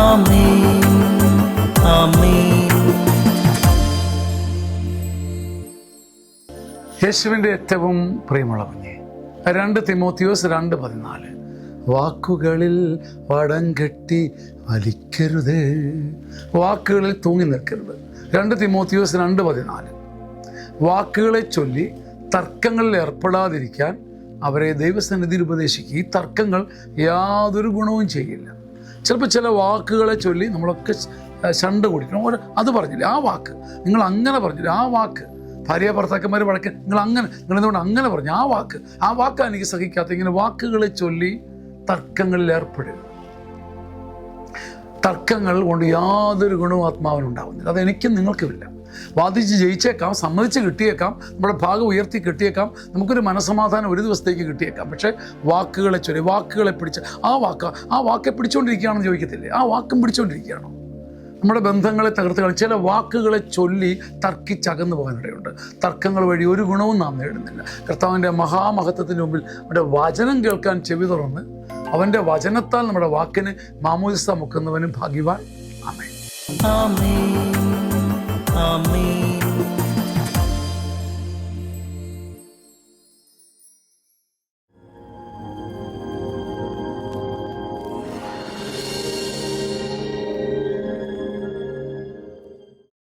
ആമേൻ ആമേൻ. യേശുവിൻ്റെ ഏറ്റവും പ്രിയമുള്ള കുഞ്ഞെ, 2 തിമോത്തിയോസ് 2:14, വാക്കുകളിൽ വടം കെട്ടി വലിക്കരുത്, വാക്കുകളിൽ തൂങ്ങി നിൽക്കരുത്. 2 തിമോത്തിയോസ് 2:14, വാക്കുകളെ ചൊല്ലി തർക്കങ്ങളിൽ ഏർപ്പെടാതിരിക്കാൻ അവരെ ദൈവസന്നിധിയിൽ ഉപദേശിക്കുക. ഈ തർക്കങ്ങൾ യാതൊരു ഗുണവും ചെയ്യില്ല. ചിലപ്പോൾ ചില വാക്കുകളെ ചൊല്ലി നമ്മളൊക്കെ ശണ്ട കുടിക്കണം. അത് പറഞ്ഞില്ല, ആ വാക്ക് നിങ്ങൾ അങ്ങനെ പറഞ്ഞില്ല, ആ വാക്ക് ഭാര്യ ഭർത്താക്കന്മാർ വഴക്ക് നിങ്ങൾ എന്തുകൊണ്ട് അങ്ങനെ പറഞ്ഞു, ആ വാക്കാണ് എനിക്ക് സഹിക്കാത്ത. ഇങ്ങനെ വാക്കുകളെ ചൊല്ലി തർക്കങ്ങളിൽ ഏർപ്പെടരുത്. തർക്കങ്ങൾ കൊണ്ട് യാതൊരു ഗുണവും ആത്മാവിനുണ്ടാവുന്നില്ല. അതെനിക്കും നിങ്ങൾക്കുമില്ല. വാദിച്ച് ജയിച്ചേക്കാം, സമ്മതിച്ച് കിട്ടിയേക്കാം, നമ്മുടെ ഭാഗം ഉയർത്തി കിട്ടിയേക്കാം, നമുക്കൊരു മനസ്സമാധാനം ഒരു ദിവസത്തേക്ക് കിട്ടിയേക്കാം. പക്ഷേ വാക്കുകളെ ചൊല്ലി, വാക്കുകളെ പിടിച്ച് ആ വാക്കെ പിടിച്ചുകൊണ്ടിരിക്കുകയാണെന്ന് ചോദിക്കത്തില്ലേ? ആ വാക്കും പിടിച്ചുകൊണ്ടിരിക്കുകയാണോ? നമ്മുടെ ബന്ധങ്ങളെ തകർത്ത് കളി ചില വാക്കുകളെ ചൊല്ലി തർക്കിച്ചകന്നു പോകാനിടയുണ്ട്. തർക്കങ്ങൾ വഴി ഒരു ഗുണവും നാം നേടുന്നില്ല. കർത്താവിൻ്റെ മഹാമഹത്വത്തിന് മുമ്പിൽ അവൻ്റെ വചനം കേൾക്കാൻ ചെവി തുറന്ന് അവൻ്റെ വചനത്താൽ നമ്മുടെ വാക്കിന് മാമോദിസ മുക്കുന്നവനും ഭാഗ്യവാൻ. ആമേൻ ആമേൻ ആമേൻ.